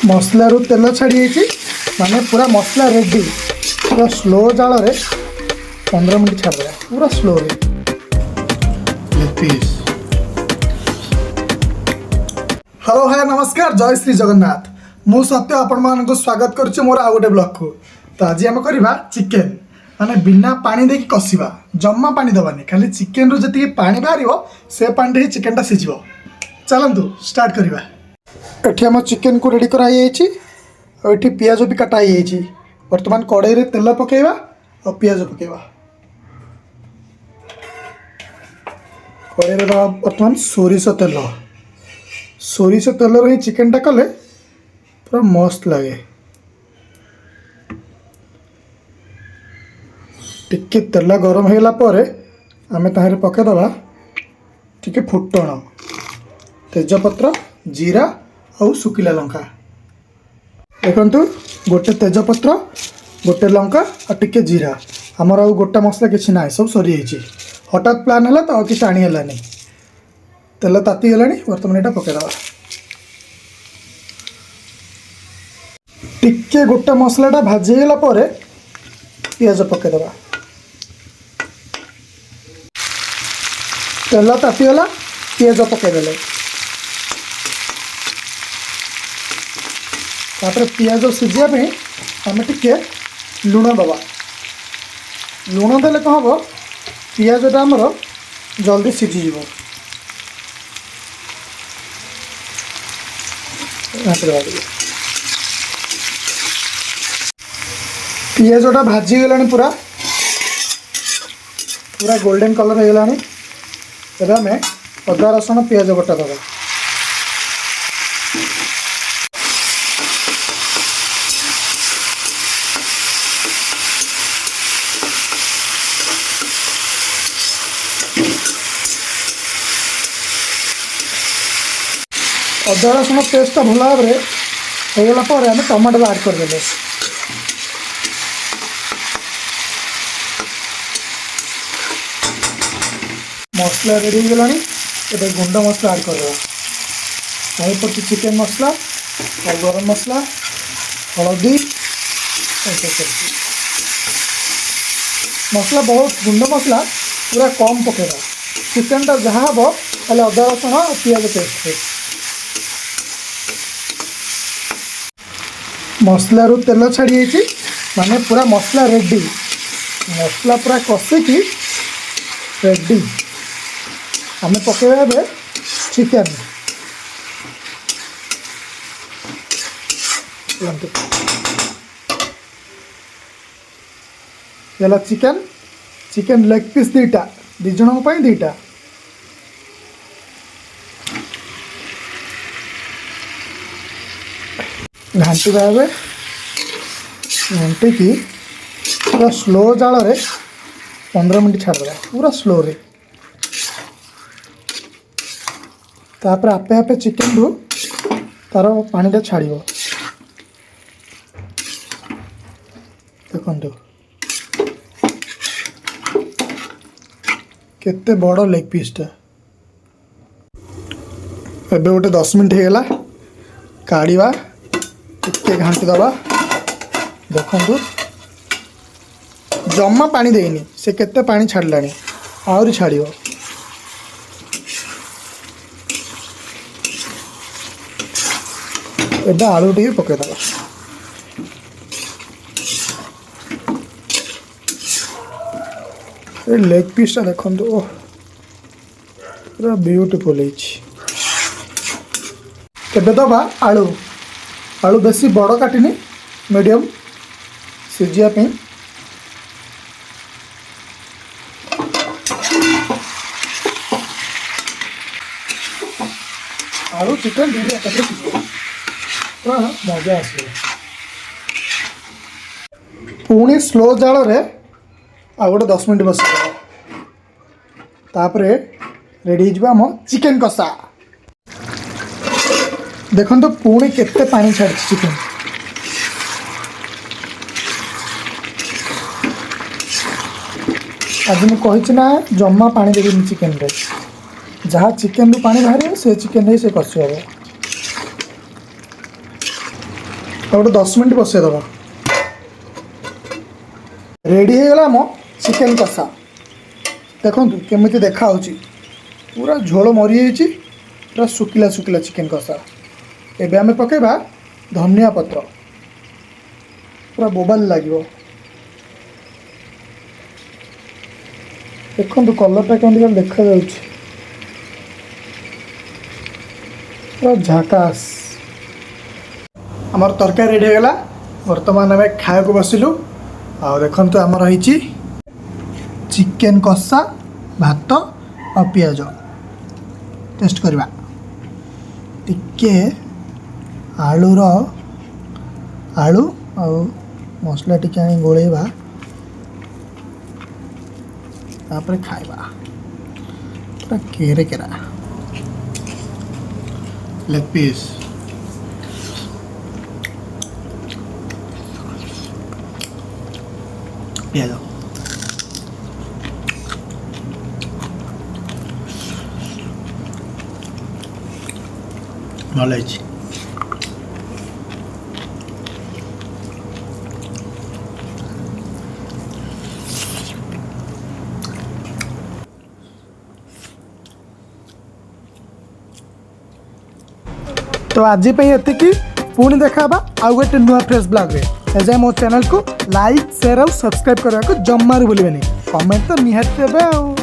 मसलारू तेल छाड़ी माने पूरा मसला रेडी पूरा स्लो जाल 15 मिनट छाड़ पूरा स्लो रे हेलो हाय नमस्कार जय श्री जगन्नाथ मु सत्य आपण मान स्वागत करुचे मोर आ गोटे ब्लॉग को। तो आज आम करवा चिकेन माने बिना पानी देकी कषिबा जम्मा पानी दबानी खाली चिकेन रु जति पानी बाहर से पानी ही चिकेन टा सिझिबो। चलंतु स्टार्ट करवा। एठी हम चिकेन को रेडी कराई आइछि और एठी पियाज भी काटाई आइछि। वर्तमान कड़ाई रे तेल पकेइबा और पियाज पकेइबा। कड़ाई रे वर्तमान सोरिष तेल रे चिकेन टा कले पूरा मस्त लगे। टिके तेल गरम होला परे आमे ताहरे पके दबा टिके फुटण तेजपत्र जीरा और सुखिला लंका देखंतु गोटे तेजपत्र गोटे लंका और टिके जीरा आमर आ गोटा मसला किसी ना सब सरी जाइए। हठात प्लान है तो किसी आनी है तेल ताती गलानी बर्तमान यहाँ पकईदबा। टिके गोटा मसलाटा भाजीगला पियाज पकईदबा। तेल तातीगला पियाज पकईदेले तापर पियाज सीझापी आम टिके लुण दबा। लुण देले कौन हम पियाजटा आमर जल्दी सीझीज। पियाजटा भाजीगला पूरा पूरा गोल्डन कलर हो गलानी। तेरे आम अदा रसुण पियाज बटा दबा। अदा रसुण पेस्ट भल भाव में होगला आम टमाटो ऐड करदे। मसला रेडी हो गलानी ये गुंड मसला ऐड करदे। आई पड़ती चिकेन मसला और गरम मसला हलदी मसला बहुत गुंड मसला पूरा कम पकेगा। चिकेन टा जहाँ हम खाली अदा रसुण और पियाज पेस्ट मसलारू तेल छाड़ी माने पूरा मसला रेडी मसला पूरा कषिकी रेडी आम पकेबा चिकेन। चला चिकेन चिकेन लेग पीस दीटा दिजन दीटा घाटी भावे घाटिकी पूरा स्लो जाल 15 मिनट छाड़देगा पूरा स्लो रे। तापर आपे आपे चिकेन रू तार पानीटा छाड़ देखो केते बड़ लेग पीसटा। एबे गोटे 10 मिनट होगला काढ़ा टिके घाटी दबा। देखु जम्मा पानी देनी से केते पानी छाड़ला आहरी छाड़। एबे आलू टे पकईदबा। लेग पीसटा देखो पूरा ब्यूटीफुल है। दबा आलू आलू बेसी बड़ काटिनी मीडियम सीझापी। आलू चिकेन पूरा मजा आस पुणी स्लो जाल आ गोटे 10 मिनट बस रेडी आम चिकेन कषा। देखो तो पुणी केते पानी छाड़ी चिकेन। आज मुझे ना जम्मा पानी देवी चिकेन रे जहाँ चिकेन रु पानी बाहर से चिकेन से कषि हे। गोटे 10 मिनट बसईदेव रेडी हो गला मो चिकेन कषा देखो केमी देखा पूरा झोल मरी जाइए पूरा सुखिला सुखिला चिकेन कषा एबे आमे पकेबा धनिया पत्र पूरा बोबाल लगे देखो कलरटा केमती देखा पूरा झाकास आमर तरकारी रेडी होगा बर्तमान आम खाया बसिलु आ देखु आम रही चिकेन कषा भात और पियाज टेस्ट करवा टिके आलूर आलू आ मसला टिके आनी गोलेबा तापर खाइबा पूरा केरे केरा लेग पीस पियाज भल तो आज ये पुणी देखा आउ गोटे नुआ फ्रेश ब्लॉग एजाए मो चैनल को लाइक शेयर और सब्सक्राइब करने को जमार भूलें कमेंट तो निहाती देवे।